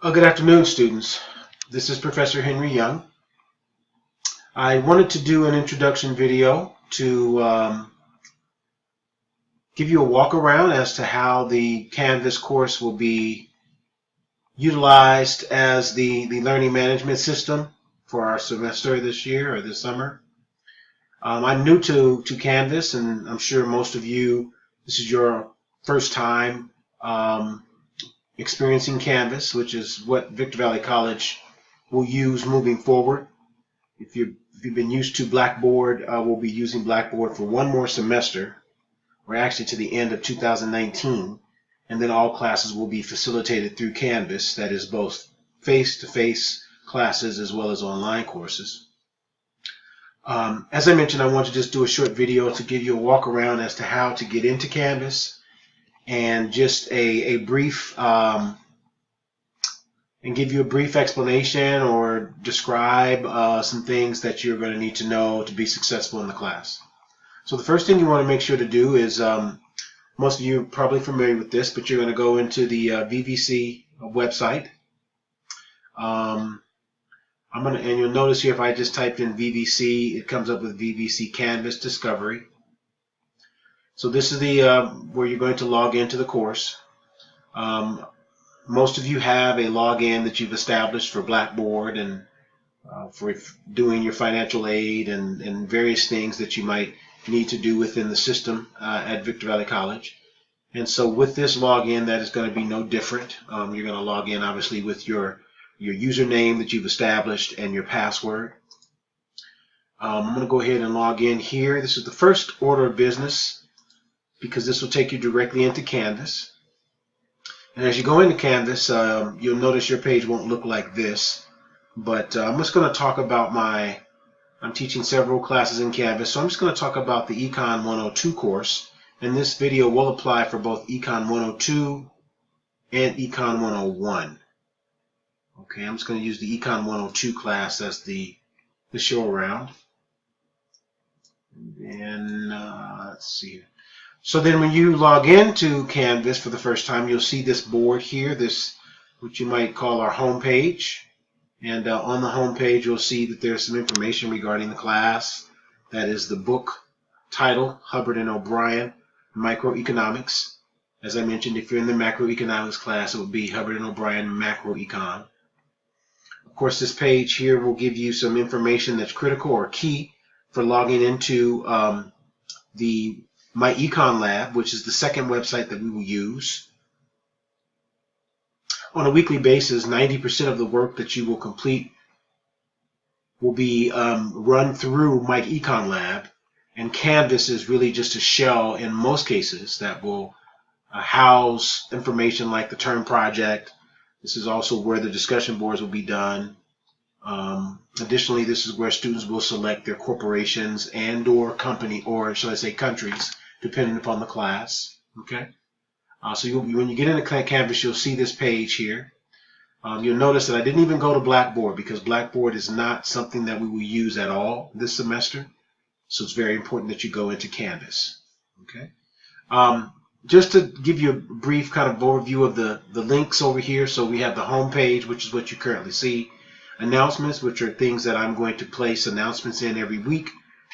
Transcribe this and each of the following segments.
Good afternoon, students. This is Professor Henry Young. I wanted to do an introduction video to give you a walk around as to how the Canvas course will be utilized as the learning management system for our semester this year or this summer. I'm new to Canvas, and I'm sure most of you, this is your first time experiencing Canvas, which is what Victor Valley College will use moving forward. If you've been used to Blackboard, we'll be using Blackboard for one more semester, or actually to the end of 2019, and then all classes will be facilitated through Canvas, that is both face-to-face classes as well as online courses. As I mentioned, I want to just do a short video to give you a walk around as to how to get into Canvas, and just a brief and give you a brief explanation or describe some things that you're going to need to know to be successful in the class. So the first thing you want to make sure to do is, most of you are probably familiar with this, but you're going to go into the VVC website. And you'll notice here if I just typed in VVC, it comes up with VVC Canvas Discovery. So this is the where you're going to log into the course. Most of you have a login that you've established for Blackboard and for doing your financial aid and various things that you might need to do within the system at Victor Valley College. And so with this login, that is going to be no different. You're going to log in obviously with your username that you've established and your password. I'm going to go ahead and log in here. This is the first order of business because this will take you directly into Canvas. And as you go into Canvas, you'll notice your page won't look like this. But I'm just going to talk about I'm teaching several classes in Canvas, so I'm just going to talk about the Econ 102 course. And this video will apply for both Econ 102 and Econ 101. Okay, I'm just going to use the Econ 102 class as the show around. And let's see. So then when you log into Canvas for the first time, you'll see this board here, this what you might call our home page. And on the home page, you'll see that there's some information regarding the class. That is the book title, Hubbard and O'Brien, Microeconomics. As I mentioned, if you're in the macroeconomics class, it would be Hubbard and O'Brien Macroecon. Of course, this page here will give you some information that's critical or key for logging into the My Econ Lab, which is the second website that we will use. On a weekly basis, 90% of the work that you will complete will be run through My Econ Lab, and Canvas is really just a shell in most cases that will house information like the term project. This is also where the discussion boards will be done. Additionally, this is where students will select their corporations and or company, or should I say countries, depending upon the class. Okay. So when you get into Canvas, you'll see this page here. You'll notice that I didn't even go to Blackboard because Blackboard is not something that we will use at all this semester. So it's very important that you go into Canvas. Okay. Just to give you a brief kind of overview of the links over here. So we have the home page, which is what you currently see. Announcements, which are things that I'm going to place announcements in every week,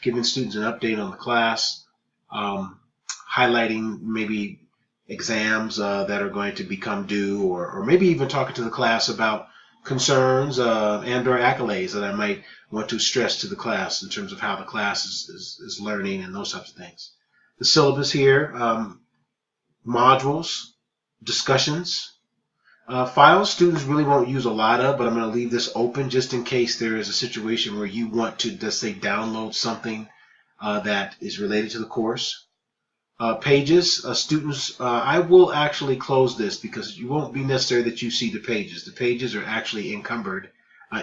giving students an update on the class, highlighting maybe exams that are going to become due, or maybe even talking to the class about concerns and or accolades that I might want to stress to the class in terms of how the class is learning and those types of things. The syllabus here, modules, discussions, files students really won't use a lot of, but I'm going to leave this open just in case there is a situation where you want to, let's say, download something that is related to the course. Pages, students, I will actually close this because it won't be necessary that you see the pages. The pages are actually encumbered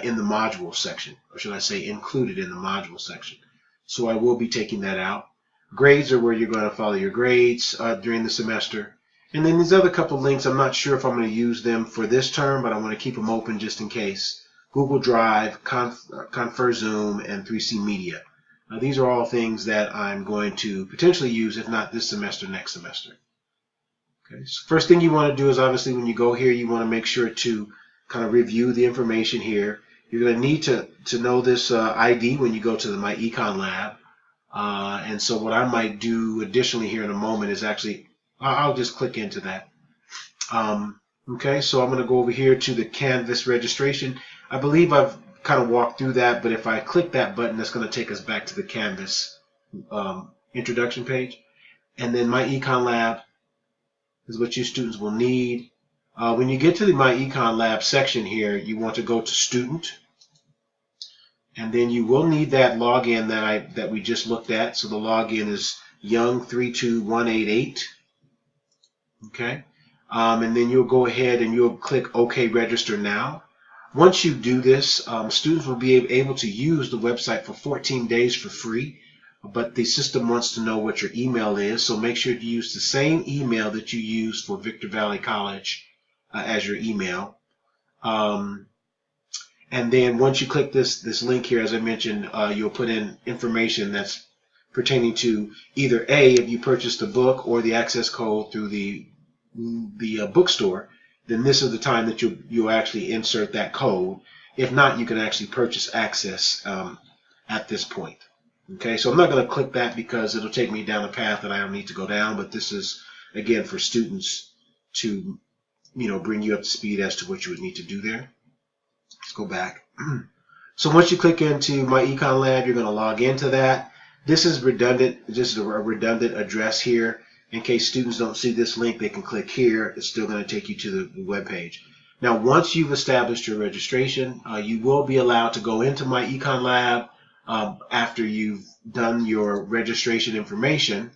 in the module section, or should I say included in the module section. So I will be taking that out. Grades are where you're going to follow your grades during the semester. And then these other couple links, I'm not sure if I'm going to use them for this term, but I want to keep them open just in case. Google Drive, Confer Zoom, and 3C Media. These are all things that I'm going to potentially use, if not this semester, next semester. Okay. So first thing you want to do is obviously when you go here, you want to make sure to kind of review the information here. You're going to need to know this ID when you go to the My Econ Lab. And so what I might do additionally here in a moment is actually, I'll just click into that. Okay, so I'm going to go over here to the Canvas registration. I believe I've kind of walked through that, but if I click that button, that's going to take us back to the Canvas introduction page. And then My Econ Lab is what you students will need. When you get to the My Econ Lab section here, you want to go to Student. And then you will need that login that we just looked at. So the login is Young32188. Okay. And then you'll go ahead and you'll click OK Register Now. Once you do this, students will be able to use the website for 14 days for free. But the system wants to know what your email is, so make sure to use the same email that you use for Victor Valley College as your email. And then once you click this link here, as I mentioned, you'll put in information that's pertaining to either A, if you purchased a book, or the access code through the bookstore. Then this is the time that you'll actually insert that code. If not, you can actually purchase access at this point. Okay, so I'm not going to click that because it'll take me down a path that I don't need to go down, but this is, again, for students to, bring you up to speed as to what you would need to do there. Let's go back. So once you click into My Econ Lab, you're going to log into that. This is redundant. This is a redundant address here. In case students don't see this link, they can click here. It's still going to take you to the web page. Now, once you've established your registration, you will be allowed to go into My Econ Lab after you've done your registration information.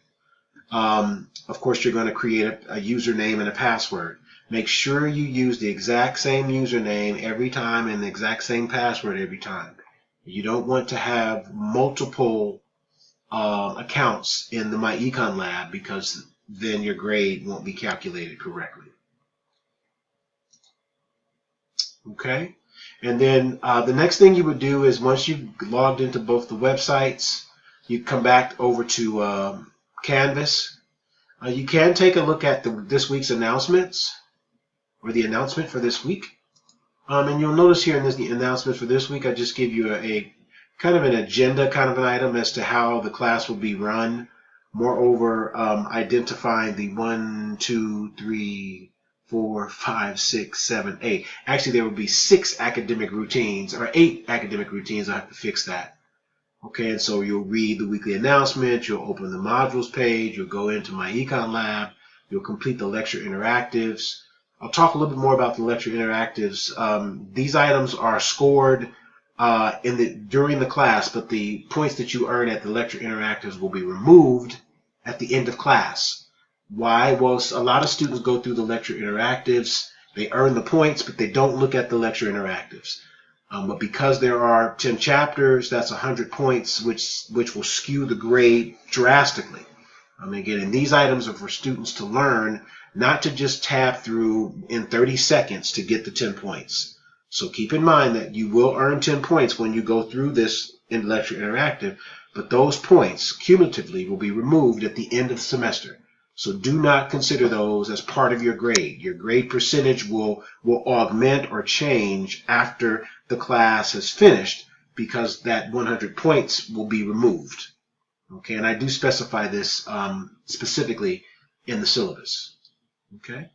Of course, you're going to create a username and a password. Make sure you use the exact same username every time and the exact same password every time. You don't want to have multiple accounts in the My Econ Lab because then your grade won't be calculated correctly. Okay? And then the next thing you would do is once you've logged into both the websites, you come back over to Canvas. You can take a look at this week's announcements, or the announcement for this week. And you'll notice here in the announcement for this week, I just give you a kind of an agenda kind of an item as to how the class will be run. Moreover, identifying the 1, 2, 3, 4, 5, 6, 7, 8. Actually, there will be 6 academic routines, or 8 academic routines. I have to fix that. Okay, and so you'll read the weekly announcement, you'll open the modules page, you'll go into My Econ Lab, you'll complete the lecture interactives. I'll talk a little bit more about the lecture interactives. These items are scored during the class, but the points that you earn at the lecture interactives will be removed at the end of class. Why? Well, a lot of students go through the lecture interactives, they earn the points, but they don't look at the lecture interactives. But because there are 10 chapters, that's 100 points, which will skew the grade drastically. Again, and these items are for students to learn, not to just tab through in 30 seconds to get the 10 points. So keep in mind that you will earn 10 points when you go through this in lecture interactive, but those points cumulatively will be removed at the end of the semester. So do not consider those as part of your grade. Your grade percentage will augment or change after the class has finished because that 100 points will be removed. Okay, and I do specify this specifically in the syllabus. Okay,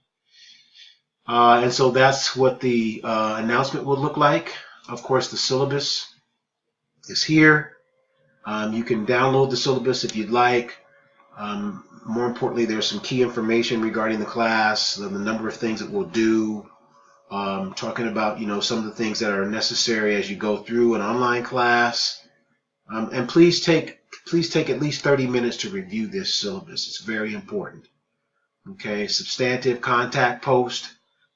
and so that's what the announcement will look like. Of course, the syllabus is here. You can download the syllabus if you'd like. More importantly, there's some key information regarding the class, the number of things that we'll do, talking about some of the things that are necessary as you go through an online class. And please take at least 30 minutes to review this syllabus. It's very important. Okay, substantive contact post.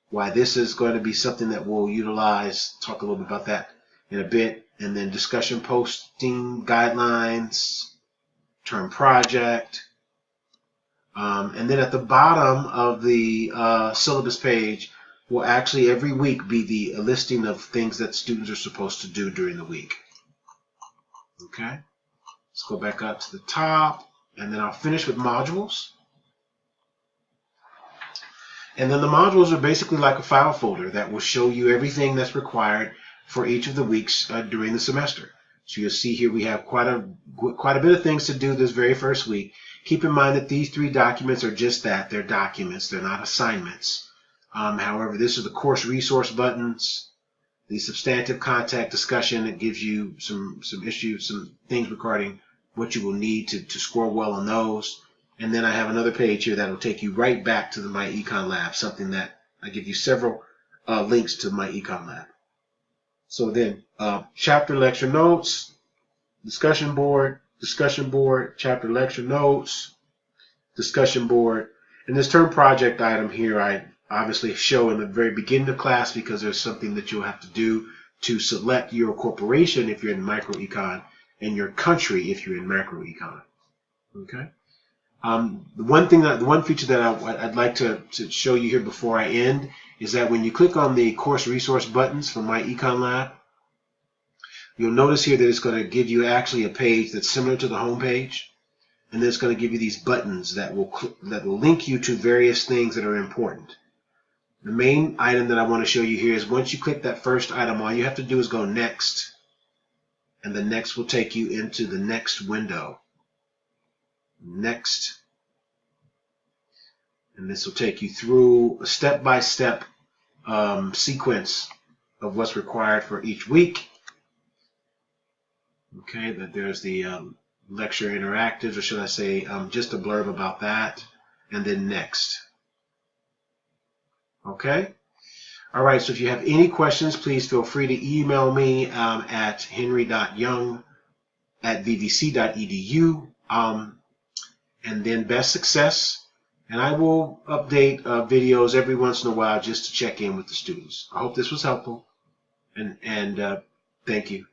Why this is going to be something that we'll utilize. Talk a little bit about that in a bit. And then discussion posting guidelines, term project. And then at the bottom of the syllabus page will actually every week be a listing of things that students are supposed to do during the week. Okay, let's go back up to the top, and then I'll finish with modules. And then the modules are basically like a file folder that will show you everything that's required for each of the weeks during the semester. So you'll see here we have quite a bit of things to do this very first week. Keep in mind that these 3 documents are just that. They're documents. They're not assignments. However, this is the course resource buttons, the substantive contact discussion. It gives you some issues, some things regarding what you will need to score well on those. And then I have another page here that will take you right back to the My Econ Lab, something that I give you several links to My Econ Lab. So then, chapter lecture notes, discussion board, chapter lecture notes, discussion board. And this term project item here, I obviously show in the very beginning of class because there's something that you'll have to do to select your corporation if you're in microecon and your country if you're in macroecon. Okay. The one feature that I'd like to show you here before I end is that when you click on the course resource buttons for My Econ Lab, you'll notice here that it's going to give you actually a page that's similar to the home page, and then it's going to give you these buttons that will link you to various things that are important. The main item that I want to show you here is once you click that first item, all you have to do is go next, and the next will take you into the next window. Next. And this will take you through a step-by-step sequence of what's required for each week. Okay, that there's the lecture interactives, or should I say just a blurb about that, and then next. Okay? All right, so if you have any questions, please feel free to email me at henry.young@vvc.edu. And then best success. And I will update videos every once in a while just to check in with the students. I hope this was helpful. And thank you.